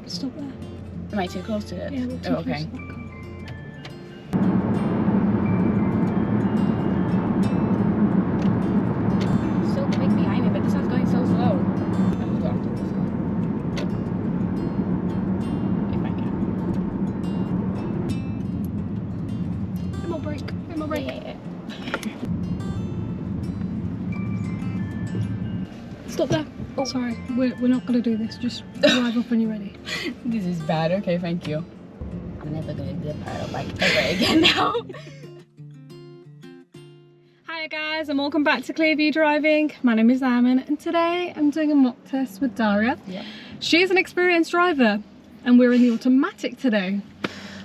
Stop there. Am I too close to it? Yeah, we're too oh, okay. close. So quick behind me, but this one's going so slow. I'll go after this one. If I can. Bit more brake. Bit more brake. Yeah. Stop there. Oh, sorry. We're not going to do this. Just drive off when you're ready. This is bad. Okay, thank you. I'm never gonna do a pedal bike ever again now. Hi guys, and welcome back to Clearview Driving. My name is Amin, and today I'm doing a mock test with Daria. Yep. She is an experienced driver, and we're in the automatic today.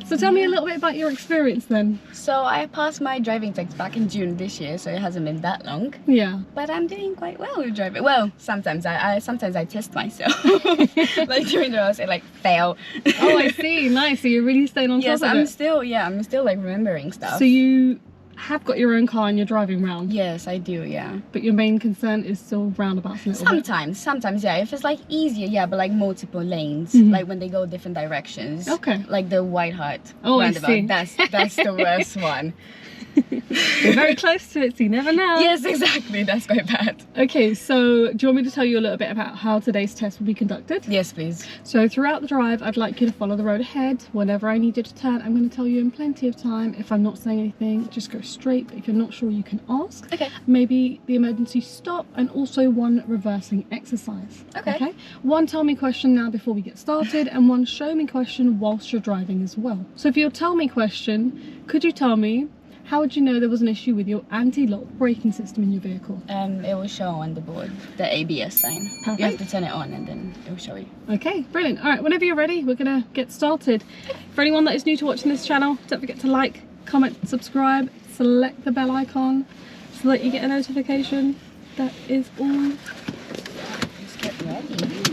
So tell me a little bit about your experience then. So I passed my driving test back in June this year, so it hasn't been that long. Yeah. But I'm doing quite well with driving. Well, sometimes I test myself. Like during the road, I like fail. Oh, I see. Nice. So you're really staying on top of it. I'm still like remembering stuff. So you have got your own car and you're driving round. Yes, I do, yeah. But your main concern is still roundabouts a little bit. Sometimes, yeah. If it's like easier, yeah, but like multiple lanes, like when they go different directions. Okay. Like the White Hart I roundabout. see. That's the worst one. You're very close to it, so you never know. Yes, exactly. That's quite bad. Okay, so do you want me to tell you a little bit about how today's test will be conducted? Yes, please. So throughout the drive, I'd like you to follow the road ahead. Whenever I need you to turn, I'm going to tell you in plenty of time. If I'm not saying anything, just go straight. But if you're not sure, you can ask. Okay. Maybe the emergency stop, and also one reversing exercise. Okay. One tell me question now before we get started, and one show me question whilst you're driving as well. So for your tell me question, could you tell me, how would you know there was an issue with your anti-lock braking system in your vehicle? It will show on the board, the ABS sign. Perfect. You have to turn it on and then it will show you. Okay, brilliant. All right, whenever you're ready, we're gonna get started. For anyone that is new to watching this channel, don't forget to like, comment, subscribe, select the bell icon so that you get a notification. That is all. Let's get ready.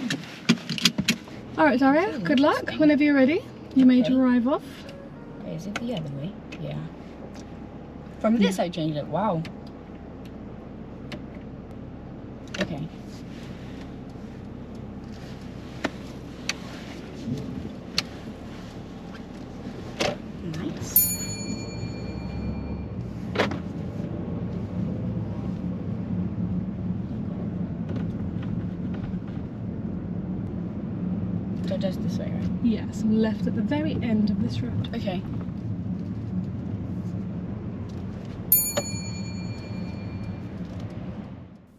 All right, Daria, good luck. Whenever you're ready, you may drive off. Wait, is it the other way? Yeah. From this I changed it. Wow. Okay. Nice. So just this way, right? Yeah, so left at the very end of this road. Okay.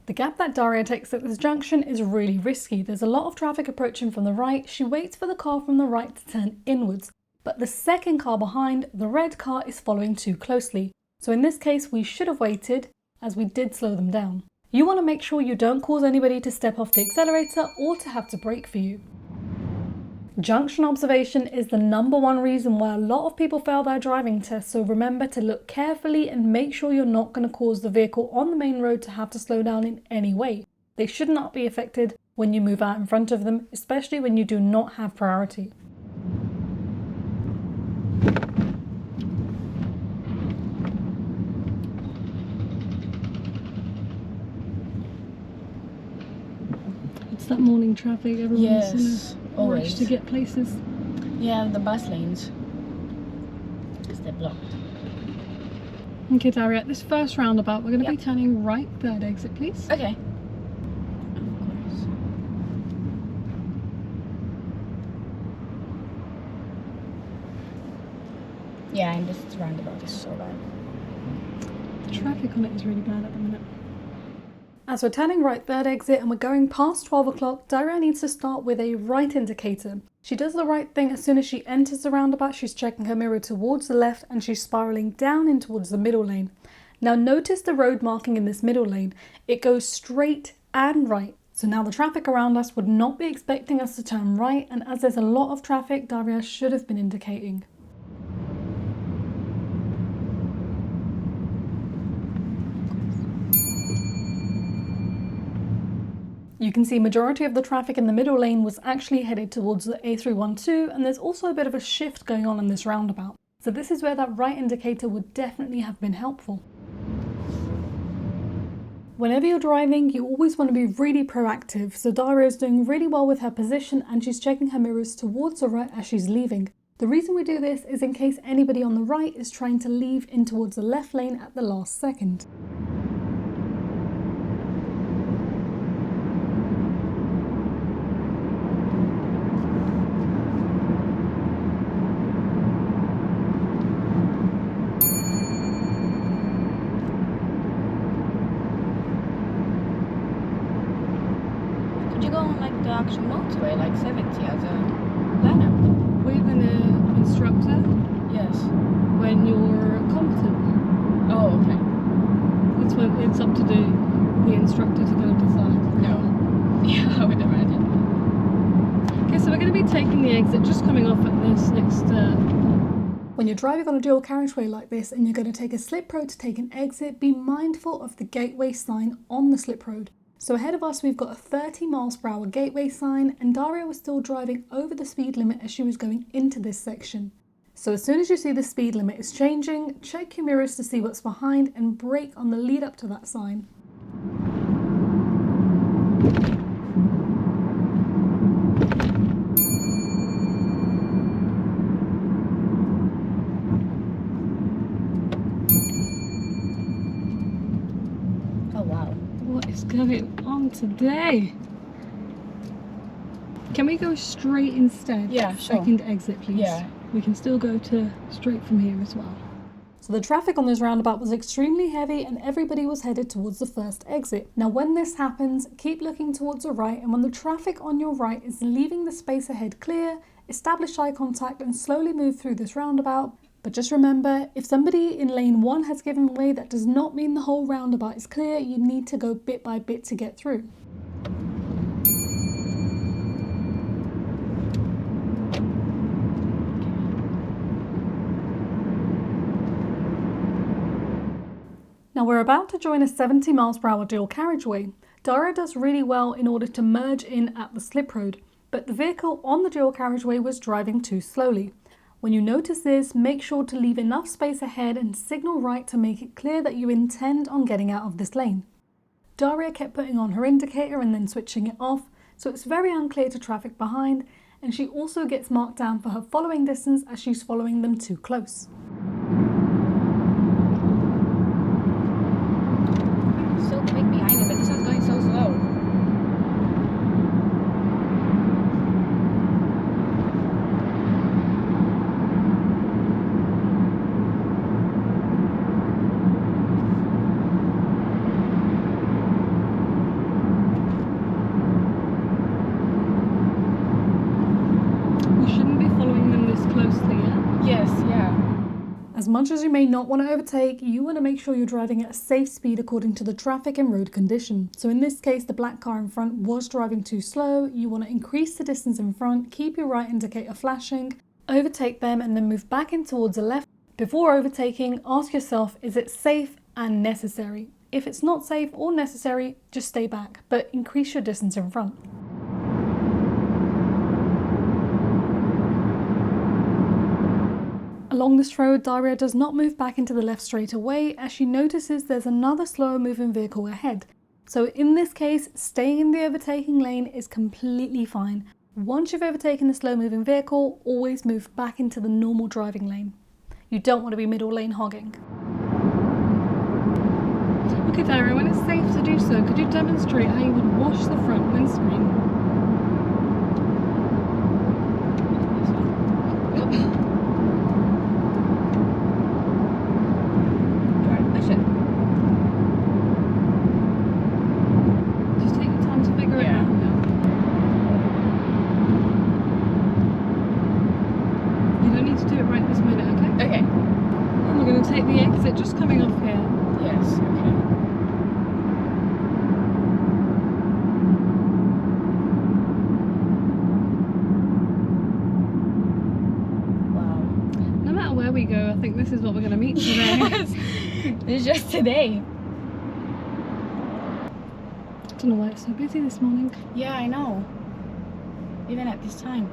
The gap that Daria takes at this junction is really risky. There's a lot of traffic approaching from the right. She waits for the car from the right to turn inwards, but the second car behind, the red car, is following too closely. So in this case, we should have waited, as we did slow them down. You want to make sure you don't cause anybody to step off the accelerator or to have to brake for you. Junction observation is the #1 reason why a lot of people fail their driving test, so remember to look carefully and make sure you're not going to cause the vehicle on the main road to have to slow down in any way. They should not be affected when you move out in front of them, especially when you do not have priority. It's that morning traffic, everyone's in a rush to get places. Yeah, the bus lanes. Because they're blocked. Okay, Daria, at this first roundabout, we're going to be turning right, third exit, please. Okay. Of course. Yeah, and this roundabout is so bad. The traffic on it is really bad at the minute. As we're turning right, third exit, and we're going past 12 o'clock, Daria needs to start with a right indicator. She does the right thing as soon as she enters the roundabout. She's checking her mirror towards the left and she's spiraling down in towards the middle lane. Now notice the road marking in this middle lane. It goes straight and right. So now the traffic around us would not be expecting us to turn right, and as there's a lot of traffic, Daria should have been indicating. You can see majority of the traffic in the middle lane was actually headed towards the A312, and there's also a bit of a shift going on in this roundabout. So this is where that right indicator would definitely have been helpful. Whenever you're driving, you always want to be really proactive, so Daria is doing really well with her position and she's checking her mirrors towards the right as she's leaving. The reason we do this is in case anybody on the right is trying to leave in towards the left lane at the last second. Could you go on like the actual motorway, like 70 as a learner? With an instructor? Yes. When you're competent. Oh, okay. It's when it's up to the instructor to kind of decide. No. Yeah, I would imagine. Okay, so we're going to be taking the exit, just coming off at this next... When you're driving on a dual carriageway like this and you're going to take a slip road to take an exit, be mindful of the gateway sign on the slip road. So ahead of us we've got a 30 miles per hour gateway sign, and Daria was still driving over the speed limit as she was going into this section. So as soon as you see the speed limit is changing, check your mirrors to see what's behind and brake on the lead up to that sign. Oh, wow. What is going on today? Can we go straight instead? Yeah, sure. Second exit, please. Yeah. We can still go to straight from here as well. So the traffic on this roundabout was extremely heavy and everybody was headed towards the first exit. Now when this happens, keep looking towards the right, and when the traffic on your right is leaving the space ahead clear, establish eye contact and slowly move through this roundabout. But just remember, if somebody in lane 1 has given way, that does not mean the whole roundabout is clear. You need to go bit by bit to get through. Now we're about to join a 70 miles per hour dual carriageway. Daria does really well in order to merge in at the slip road, but the vehicle on the dual carriageway was driving too slowly. When you notice this, make sure to leave enough space ahead and signal right to make it clear that you intend on getting out of this lane. Daria kept putting on her indicator and then switching it off, so it's very unclear to traffic behind, and she also gets marked down for her following distance as she's following them too close. So quick behind me, but this one's going so slow. We shouldn't be following them this closely, yeah? Yes, yeah. As much as you may not want to overtake, you want to make sure you're driving at a safe speed according to the traffic and road condition. So in this case, the black car in front was driving too slow. You want to increase the distance in front, keep your right indicator flashing, overtake them and then move back in towards the left. Before overtaking, ask yourself, is it safe and necessary? If it's not safe or necessary, just stay back, but increase your distance in front. Along this road, Daria does not move back into the left straight away as she notices there's another slower moving vehicle ahead. So in this case, staying in the overtaking lane is completely fine. Once you've overtaken the slow moving vehicle, always move back into the normal driving lane. You don't want to be middle lane hogging. Okay Daria, when it's safe to do so, could you demonstrate how you would wash the front windscreen? Take the exit just coming off here. Yes, okay. Wow. No matter where we go, I think this is what we're going to meet today. It's just today. I don't know why it's so busy this morning. Yeah, I know. Even at this time.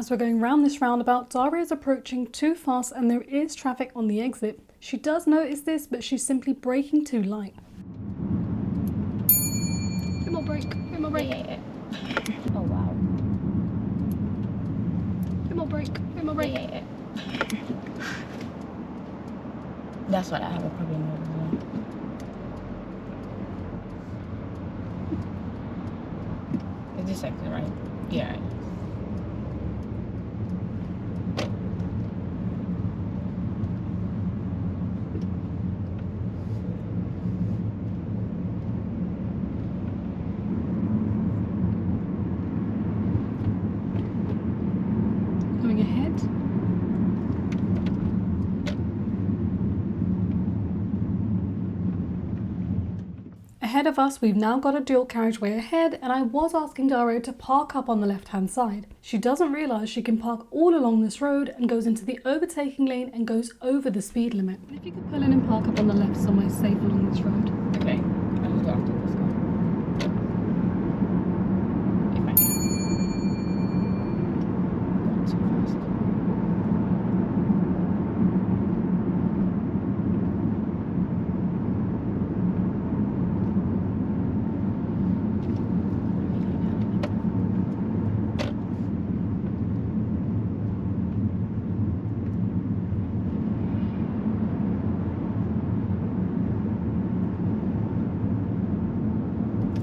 As we're going round this roundabout, Daria is approaching too fast and there is traffic on the exit. She does notice this, but she's simply braking too light. Bit more brake, bit more brake. Yeah. Oh wow. Bit more brake, bit more brake. Yeah. That's what I have a problem with as well. Is this exit right? Yeah. Going ahead. Ahead of us, we've now got a dual carriageway ahead, and I was asking Daria to park up on the left-hand side. She doesn't realise she can park all along this road and goes into the overtaking lane and goes over the speed limit. If you could pull in and park up on the left somewhere safe along this road. Okay. I'll just go after this guy. If I can. Going too fast.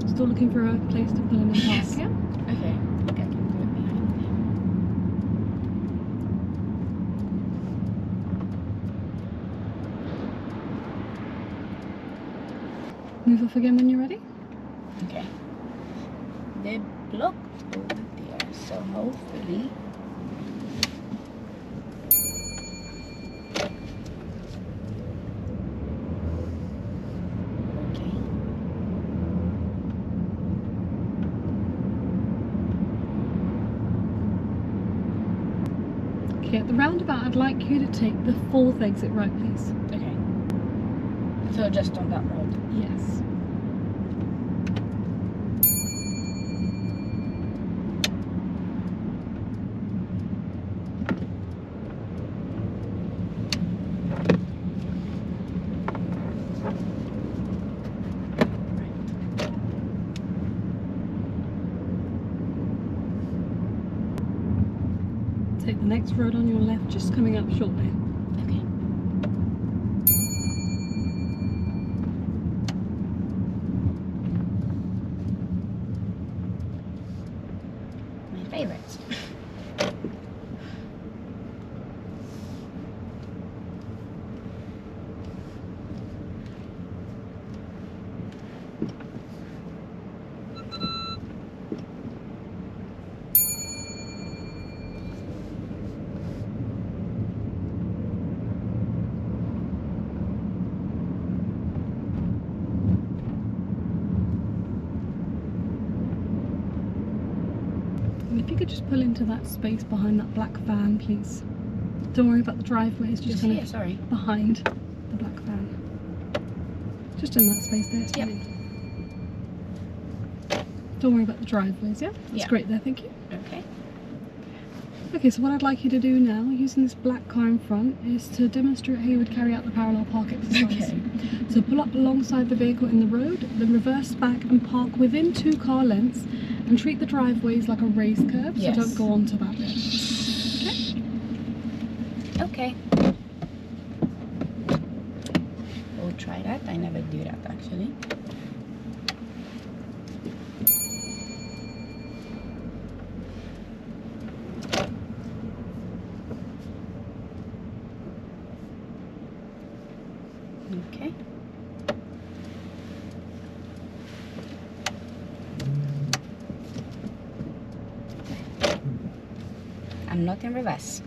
Still looking for a place to pull in and park, Yes. yeah? Okay. I think I can do it behind him. Move off again when you're ready. Okay. They blocked over there, so hopefully. Okay. Okay, at the roundabout, I'd like you to take the 4th exit right, please. Okay. So just on that road. Yes. Take the next road on your left, just coming up shortly. Okay. My favorites. And if you could just pull into that space behind that black van, please. Don't worry about the driveway, it's just kind here, of sorry. behind the black van. Just in that space there. it's Yep. fine. Don't worry about the driveways, yeah? That's Yeah. great there, thank you. Okay. Okay, so what I'd like you to do now, using this black car in front, is to demonstrate how you would carry out the parallel park exercise. Okay. So pull up alongside the vehicle in the road, then reverse back and park within 2 car lengths, and treat the driveways like a raised curb, Yes. so don't go onto that bit. Okay? Okay. We'll try that. I never do that actually. Okay. I'm not in reverse.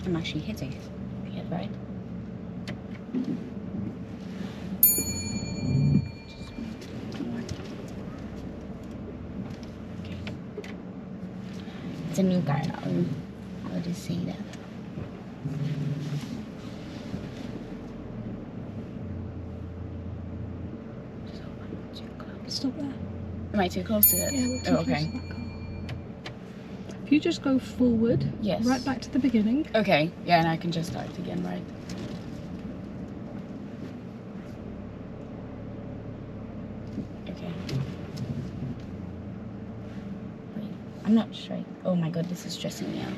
I'm actually hitting it, right? It's a new car. I'll just say that. Stop there. Am I too close to it? Yeah, we're too oh, close okay. to that car. If you just go forward, Yes. right back to the beginning. Okay, yeah, and I can just start again, right? Okay. Wait, I'm not straight. Oh my god, this is stressing me out.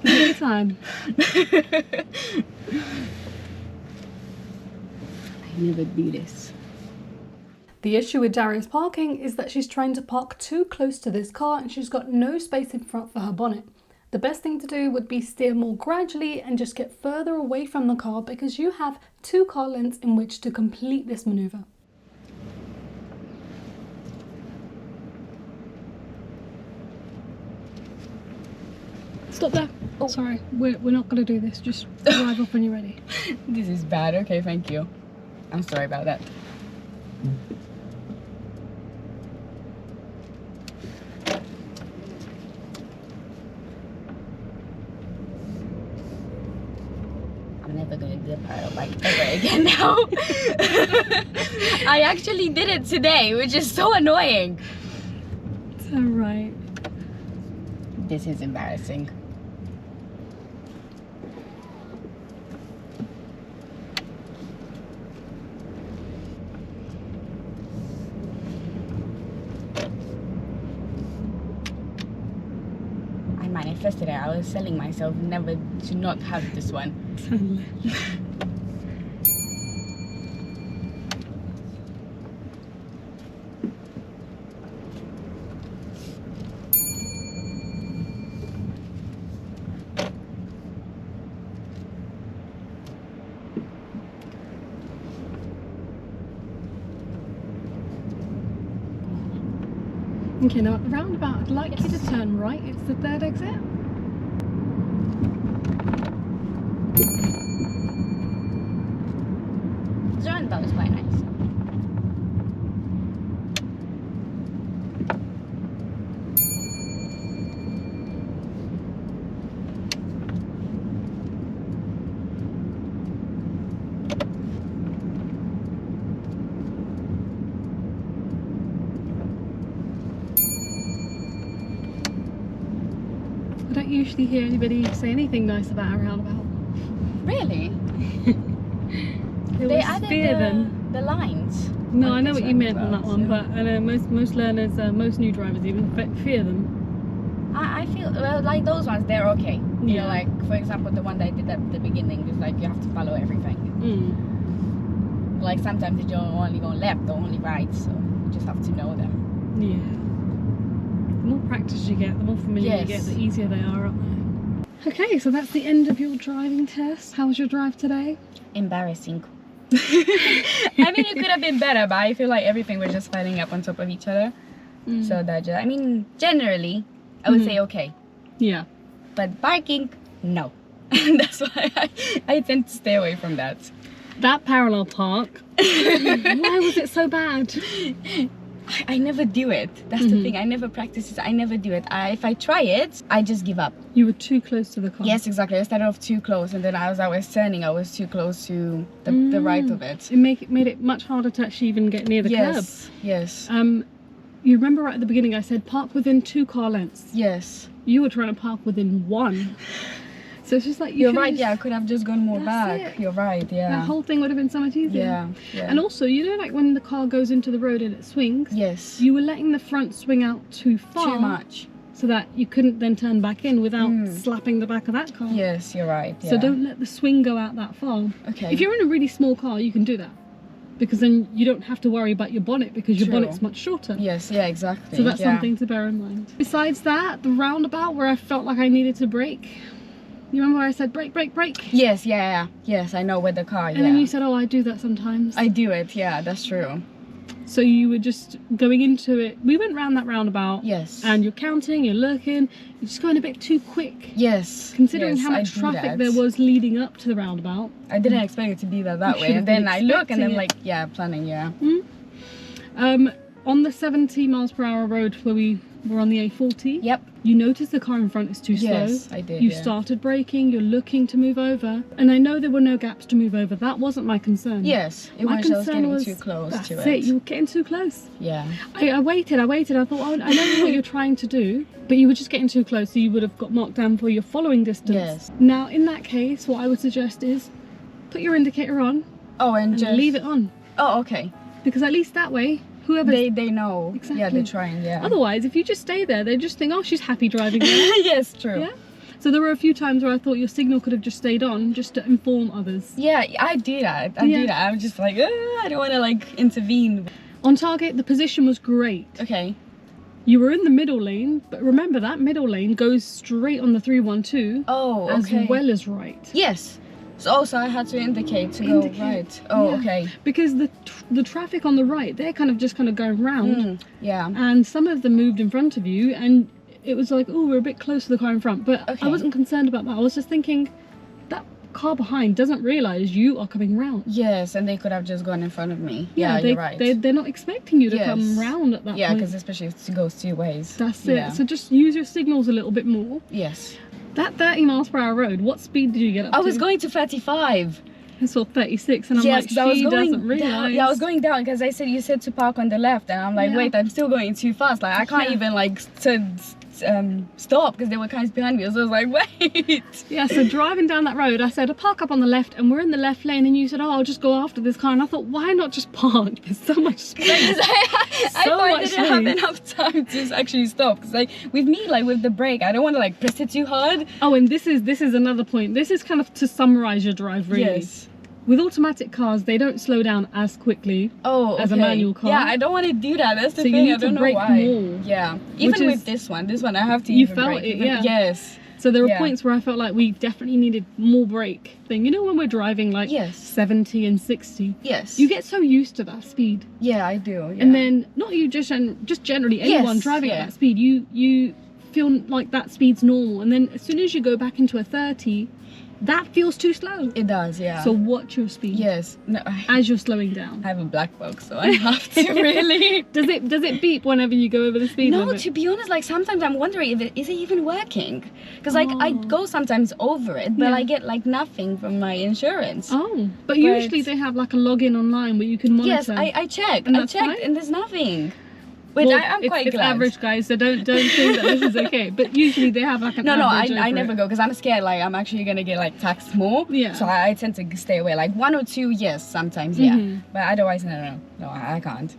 Take your time. I never do this. The issue with Daria's parking is that she's trying to park too close to this car and she's got no space in front for her bonnet. The best thing to do would be steer more gradually and just get further away from the car because you have 2 car lengths in which to complete this manoeuvre. Stop there. Oh, sorry. We're not going to do this. Just drive off when you're ready. This is bad. Okay, thank you. I'm sorry about that. I'm never gonna do a parallel bike ever again now. I actually did it today, which is so annoying. It's alright. This is embarrassing. I manifested it. I was telling myself never to not have this one. Okay, now at the roundabout, I'd like you to turn right. It's the 3rd exit. The roundabout was quite nice. I don't usually hear anybody say anything nice about a roundabout. Really? They They always added fear them. the lines. No, on I know this what you meant on that roundabout, one, so- but I know most learners, most new drivers even fear them. I feel well, like those ones, they're okay. You Yeah. know, like for example, the one that I did at the beginning is like you have to follow everything. Like sometimes you don't only go left or only right, so you just have to know them. Yeah. The more practice you get, the more familiar you get, Yes. the easier they are, aren't they? Okay, so that's the end of your driving test. How was your drive today? Embarrassing. I mean, it could have been better, but I feel like everything was just piling up on top of each other. So that just, I mean, generally, I would say okay. Yeah. But parking, no. That's why I tend to stay away from that. That parallel park, why was it so bad? I never do it. That's the thing. I never practice it. I never do it. If I try it, I just give up. You were too close to the car. Yes, exactly. I started off too close, and then as I was turning, I was too close to the right of it. It made it much harder to actually even get near the curb. Yes. You remember right at the beginning I said park within 2 car lengths. Yes. You were trying to park within 1. So it's just like You're right. Yeah, I could have just gone more That's back. it. You're right. Yeah. That whole thing would have been so much easier. Yeah. And also, you know, like when the car goes into the road and it swings, Yes. you were letting the front swing out too far. Too much. So that you couldn't then turn back in without slapping the back of that car. Yes, you're right. Yeah. So don't let the swing go out that far. Okay. If you're in a really small car, you can do that. Because then you don't have to worry about your bonnet because your True. bonnet's much shorter. Yes. Yeah. Exactly. So that's yeah. something to bear in mind. Besides that, the roundabout where I felt like I needed to brake. You remember where I said brake, brake, brake? Yes. Yeah. Yes, I know with the car. And Yeah. then you said, oh, I do that sometimes. I do it. Yeah, that's true. So you were just going into it. We went round that roundabout. Yes. And you're counting, you're looking, you're just going a bit too quick. Yes. Considering yes, how I much do traffic that. there was leading up to the roundabout. I didn't expect it to be that You way, should have and then been I look and expecting I'm it. like, yeah, planning. Yeah. On the 70 miles per hour road where we we're on the A40. Yep. You notice the car in front is too Yes, slow. I did. You yeah. started braking, you're looking to move over. And I know there were no gaps to move over. That wasn't my concern. Yes, it My was just concern getting was too close that's to it. You were getting too close. Yeah. I waited. I thought, oh, I know what you're trying to do, but you were just getting too close, so you would have got marked down for your following distance. Yes. Now, in that case, what I would suggest is put your indicator on Oh, and and just leave it on. Oh, okay. Because at least that way, whoever... They know. Exactly. Yeah, they're trying. Yeah. Otherwise, if you just stay there, they just think, oh, she's happy driving there. Yes, true. Yeah. So there were a few times where I thought your signal could have just stayed on, just to inform others. Yeah, I do that. I do that. I'm just like, I don't want to like intervene. On target, the position was great. Okay. You were in the middle lane, but remember that middle lane goes straight on the 312. Oh, as okay. well as right. Yes. So I had to indicate to go right. Oh, yeah. okay. Because the traffic on the right, they're kind of going round. Yeah. And some of them moved in front of you, and it was like, oh, we're a bit close to the car in front. But Okay. I wasn't concerned about that. I was just thinking, that car behind doesn't realise you are coming round. Yes, and they could have just gone in front of me. Yeah, you're right. They're not expecting you to Yes. come round at that Yeah, point. because especially if it goes 2 ways. That's Yeah. it. So just use your signals a little bit more. Yes. That 30 miles per hour road, what speed did you get up to? I was going to 35. I saw 36 and I'm Yes, like, 'cause I was she going doesn't realise. down. Yeah, I was going down because you said to park on the left, and I'm like, Yeah. wait, I'm still going too fast. Like I can't Yeah. even like stop because there were cars behind me. So I was like, wait. Yeah, so driving down that road, I said, I'll park up on the left, and we're in the left lane, and you said, oh, I'll just go after this car. And I thought, why not just park? There's so much space. I So thought I much didn't have space. enough time to actually stop. Because like with me, like with the brake, I don't want to like press it too hard. Oh, and this is another point. This is kind of to summarize your drive, really. Yes. With automatic cars, they don't slow down as quickly. Oh, okay. As a manual car. Yeah, I don't want to do that. That's the So you thing. need I don't to know brake why. more, Yeah. which Even is- with this one I have to You even felt brake. it, Even- yeah. Yes. So there were Yeah. points where I felt like we definitely needed more brake thing. You know, when we're driving like Yes. 70 and 60, Yes. you get so used to that speed. Yeah, I do. Yeah. And then, not you, just generally anyone Yes, driving yeah. at that speed, you feel like that speed's normal. And then as soon as you go back into a 30, that feels too slow. it does. Yeah. So watch your speed yes. No. as you're slowing down. I have a black box, so I have to really. Does it beep whenever you go over the speed No, limit? to be honest, like sometimes I'm wondering if is it even working? Because like I Oh. go sometimes over it, but Yeah. I get like nothing from my insurance. Oh, but usually they have like a login online where you can monitor. Yes, I checked. And I that's checked, fine? and there's nothing. Which Well, I'm it's, quite it's glad. average, guys, so don't think that this is okay. But usually they have like an No, average I over never it. go because I'm scared. Like I'm actually gonna get like taxed more. Yeah. So I tend to stay away. Like 1 or 2, yes, sometimes, yeah. Mhm. But otherwise, no, I can't.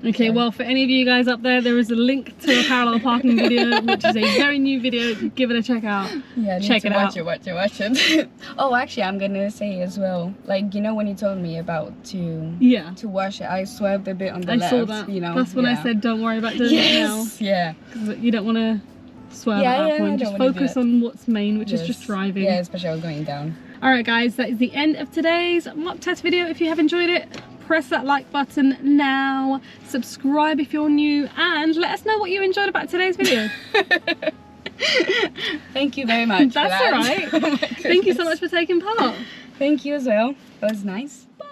Okay, well, for any of you guys up there is a link to a parallel parking video, which is a very new video. Give it a check out. Yeah, I need Check to it watch out. Watch it. Oh, actually, I'm gonna say as well. Like you know when you told me about Yeah, to wash it, I swerved a bit on the I left. saw that. You know. That's when I yeah. said don't worry about doing it now. Yes. Yeah. Because you don't want to swerve Yeah, at that yeah, I point. don't Just wanna do focus it. on what's main, which is Yes. just driving. Yeah, especially I was going down. Alright guys, that is the end of today's mock test video. If you have enjoyed it, press that like button now, subscribe if you're new, and let us know what you enjoyed about today's video. Thank you very much. That's for that. alright. Oh my Thank you so goodness. much for taking part. Thank you as well. That was nice. Bye.